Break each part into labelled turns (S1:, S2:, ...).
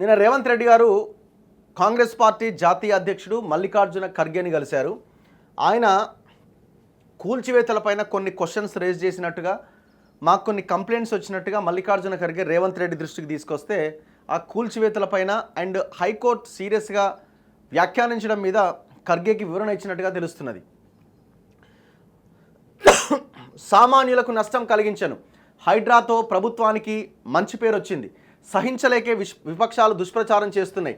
S1: నిన్న రేవంత్ రెడ్డి గారు కాంగ్రెస్ పార్టీ జాతీయ అధ్యక్షుడు మల్లికార్జున ఖర్గేని కలిశారు. ఆయన కూల్చివేతలపైన కొన్ని క్వశ్చన్స్ రేజ్ చేసినట్టుగా, మాకు కొన్ని కంప్లైంట్స్ వచ్చినట్టుగా మల్లికార్జున ఖర్గే రేవంత్ రెడ్డి దృష్టికి తీసుకొస్తే ఆ కూల్చివేతలపైన అండ్ హైకోర్టు సీరియస్గా వ్యాఖ్యానించడం మీద ఖర్గేకి వివరణ ఇచ్చినట్టుగా తెలుస్తున్నది. సామాన్యులకు నష్టం కలిగించను, హైడ్రాతో ప్రభుత్వానికి మంచి పేరు వచ్చింది, సహించలేకే విపక్షాలు దుష్ప్రచారం చేస్తున్నాయి,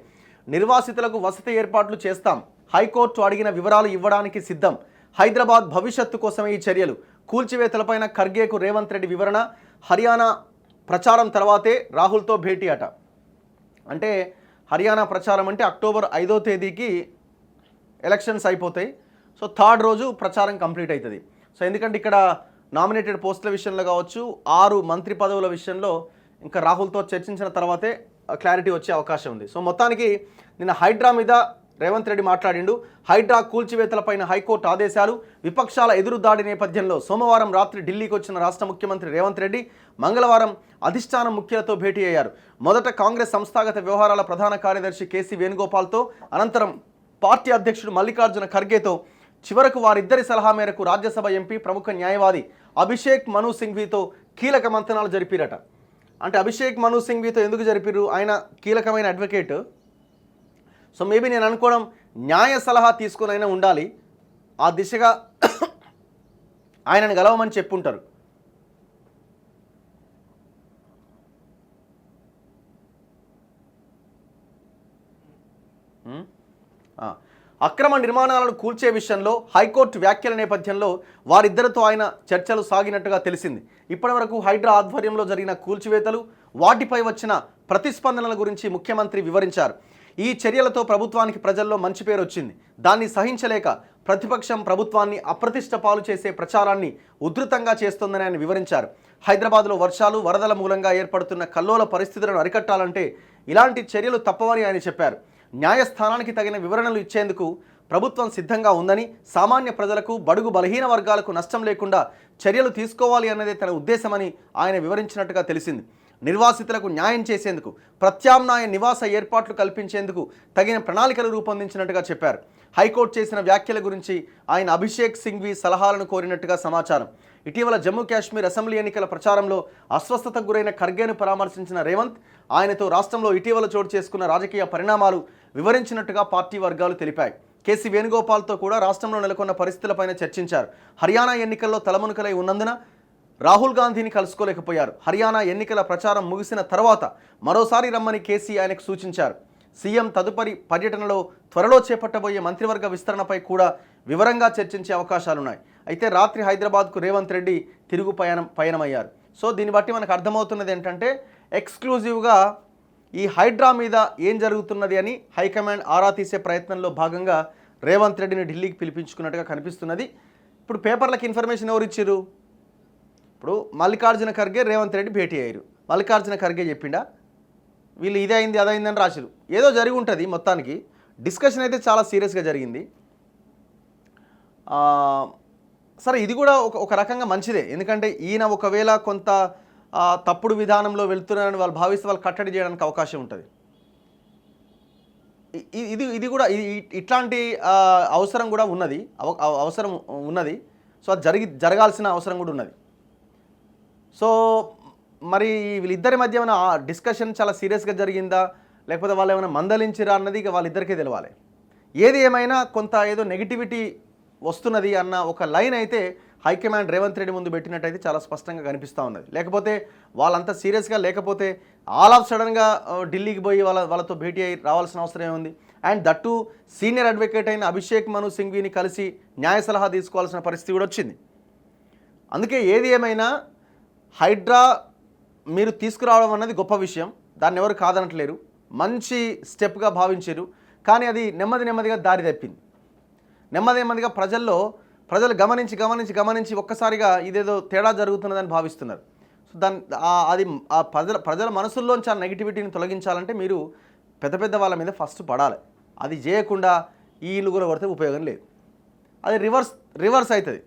S1: నిర్వాసితులకు వసతి ఏర్పాట్లు చేస్తాం, హైకోర్టు అడిగిన వివరాలు ఇవ్వడానికి సిద్ధం, హైదరాబాద్ భవిష్యత్తు కోసమే ఈ చర్యలు, కూల్చివేతలపైన ఖర్గేకు రేవంత్ రెడ్డి వివరణ, హర్యానా ప్రచారం తర్వాతే రాహుల్తో భేటీ అట. అంటే హర్యానా ప్రచారం అంటే అక్టోబర్ 5వ తేదీకి ఎలక్షన్స్ అయిపోతాయి. సో 3rd రోజు ప్రచారం కంప్లీట్ అవుతుంది. సో ఎందుకంటే ఇక్కడ నామినేటెడ్ పోస్టుల విషయంలో కావచ్చు, 6 మంత్రి పదవుల విషయంలో ఇంకా రాహుల్తో చర్చించిన తర్వాతే క్లారిటీ వచ్చే అవకాశం ఉంది. సో మొత్తానికి నిన్న హైడ్రా మీద రేవంత్ రెడ్డి మాట్లాడిండు. హైడ్రా కూల్చివేతలపైన హైకోర్టు ఆదేశాలు, విపక్షాల ఎదురుదాడి నేపథ్యంలో సోమవారం రాత్రి ఢిల్లీకి వచ్చిన రాష్ట్ర ముఖ్యమంత్రి రేవంత్ రెడ్డి మంగళవారం అధిష్టానం ముఖ్యులతో భేటీ అయ్యారు. మొదట కాంగ్రెస్ సంస్థాగత వ్యవహారాల ప్రధాన కార్యదర్శి కేసీ వేణుగోపాల్తో, అనంతరం పార్టీ అధ్యక్షుడు మల్లికార్జున ఖర్గేతో, చివరకు వారిద్దరి సలహా మేరకు రాజ్యసభ ఎంపీ ప్రముఖ న్యాయవాది అభిషేక్ మను సింఘ్వీతో కీలక మంతనాలు జరిపిరట. అంటే అభిషేక్ మను సింఘ్వీతో ఎందుకు జరిపిరు? ఆయన కీలకమైన అడ్వకేట్. సో మేబీ నేను అనుకోవడం న్యాయ సలహా తీసుకునైనా ఉండాలి, ఆ దిశగా ఆయనను గెలవమని చెప్పుంటారు. అక్రమ నిర్మాణాలను కూల్చే విషయంలో హైకోర్టు వ్యాఖ్యల నేపథ్యంలో వారిద్దరితో ఆయన చర్చలు సాగినట్టుగా తెలిసింది. ఇప్పటివరకు హైడ్రా ఆధ్వర్యంలో జరిగిన కూల్చివేతలు, వాటిపై వచ్చిన ప్రతిస్పందనల గురించి ముఖ్యమంత్రి వివరించారు. ఈ చర్యలతో ప్రభుత్వానికి ప్రజల్లో మంచి పేరు వచ్చింది, దాన్ని సహించలేక ప్రతిపక్షం ప్రభుత్వాన్ని అప్రతిష్ట పాలు చేసే ప్రచారాన్ని ఉధృతంగా చేస్తోందని ఆయన వివరించారు. హైదరాబాద్లో వర్షాలు, వరదల మూలంగా ఏర్పడుతున్న కల్లోల పరిస్థితులను అరికట్టాలంటే ఇలాంటి చర్యలు తప్పవని ఆయన చెప్పారు. న్యాయస్థానానికి తగిన వివరణలు ఇచ్చేందుకు ప్రభుత్వం సిద్ధంగా ఉందని, సామాన్య ప్రజలకు, బడుగు బలహీన వర్గాలకు నష్టం లేకుండా చర్యలు తీసుకోవాలి అన్నదే తన ఉద్దేశమని ఆయన వివరించినట్టుగా తెలిసింది. నిర్వాసితులకు న్యాయం చేసేందుకు, ప్రత్యామ్నాయ నివాస ఏర్పాట్లు కల్పించేందుకు తగిన ప్రణాళికలు రూపొందించినట్టుగా చెప్పారు. హైకోర్టు చేసిన వ్యాఖ్యల గురించి ఆయన అభిషేక్ సింఘ్వీ సలహాలను కోరినట్టుగా సమాచారం. ఇటీవల జమ్మూ కాశ్మీర్ అసెంబ్లీ ఎన్నికల ప్రచారంలో అస్వస్థతకు గురైన ఖర్గేను పరామర్శించిన రేవంత్ ఆయనతో రాష్ట్రంలో ఇటీవల చోటు చేసుకున్న రాజకీయ పరిణామాలు వివరించినట్టుగా పార్టీ వర్గాలు తెలిపాయి. కేసీ వేణుగోపాల్తో కూడా రాష్ట్రంలో నెలకొన్న పరిస్థితులపైన చర్చించారు. హర్యానా ఎన్నికల్లో తలమునకలై ఉన్నందున రాహుల్ గాంధీని కలుసుకోలేకపోయారు. హర్యానా ఎన్నికల ప్రచారం ముగిసిన తర్వాత మరోసారి రమ్మని కేసీ ఆయనకు సూచించారు. సీఎం తదుపరి పర్యటనలో త్వరలో చేపట్టబోయే మంత్రివర్గ విస్తరణపై కూడా వివరంగా చర్చించే అవకాశాలున్నాయి. అయితే రాత్రి హైదరాబాద్కు రేవంత్ రెడ్డి తిరుగు పయనమయ్యారు. సో దీన్ని బట్టి మనకు అర్థమవుతున్నది ఏంటంటే ఎక్స్క్లూజివ్గా ఈ హైడ్రా మీద ఏం జరుగుతున్నది అని హైకమాండ్ ఆరా తీసే ప్రయత్నంలో భాగంగా రేవంత్ రెడ్డిని ఢిల్లీకి పిలిపించుకున్నట్టుగా కనిపిస్తున్నది. ఇప్పుడు పేపర్లకు ఇన్ఫర్మేషన్ ఎవరు ఇచ్చారు? ఇప్పుడు మల్లికార్జున ఖర్గే రేవంత్ రెడ్డి భేటీ అయ్యారు. మల్లికార్జున ఖర్గే చెప్పిండా వీళ్ళు ఇదే అయింది అదైందని రాసిరు. ఏదో జరిగి ఉంటుంది. మొత్తానికి డిస్కషన్ అయితే చాలా సీరియస్గా జరిగింది. సరే ఇది కూడా ఒక రకంగా మంచిదే, ఎందుకంటే ఈయన ఒకవేళ కొంత తప్పుడు విధానంలో వెళ్తున్నారని వాళ్ళు భావిస్తే వాళ్ళు కట్టడి చేయడానికి అవకాశం ఉంటుంది. ఇది కూడా ఇట్లాంటి అవసరం కూడా ఉన్నది, అవసరం ఉన్నది. సో అది జరగాల్సిన అవసరం కూడా ఉన్నది. సో మరి వీళ్ళిద్దరి మధ్య ఏమైనా డిస్కషన్ చాలా సీరియస్గా జరిగిందా, లేకపోతే వాళ్ళు ఏమైనా మందలించిరా అన్నది ఇక వాళ్ళిద్దరికీ తెలవాలి. ఏది ఏమైనా కొంత ఏదో నెగిటివిటీ వస్తున్నది అన్న ఒక లైన్ అయితే హైకమాండ్ రేవంత్ రెడ్డి ముందు పెట్టినట్టయితే చాలా స్పష్టంగా కనిపిస్తూ ఉన్నది. లేకపోతే వాళ్ళంతా సీరియస్గా లేకపోతే ఆల్ ఆఫ్ సడన్గా ఢిల్లీకి పోయి వాళ్ళతో భేటీ అయ్యి రావాల్సిన అవసరం ఏముంది? అండ్ దట్టు సీనియర్ అడ్వకేట్ అయిన అభిషేక్ మను సింఘ్వీని కలిసి న్యాయ సలహా తీసుకోవాల్సిన పరిస్థితి కూడా వచ్చింది. అందుకే ఏది ఏమైనా హైడ్రా మీరు తీసుకురావడం అన్నది గొప్ప విషయం, దాన్ని ఎవరు కాదనట్లేరు, మంచి స్టెప్గా భావించారు. కానీ అది నెమ్మదిగా దారి తప్పింది. నెమ్మదిగా ప్రజలు గమనించి ఒక్కసారిగా ఇదేదో తేడా జరుగుతున్నదని భావిస్తున్నారు. సో అది ప్రజల మనసుల్లోంచి ఆ నెగిటివిటీని తొలగించాలంటే మీరు పెద్ద వాళ్ళ మీద ఫస్ట్ పడాలి. అది చేయకుండా ఈ ఇల్లు కూడా కొడితే ఉపయోగం లేదు. అది రివర్స్ అవుతుంది.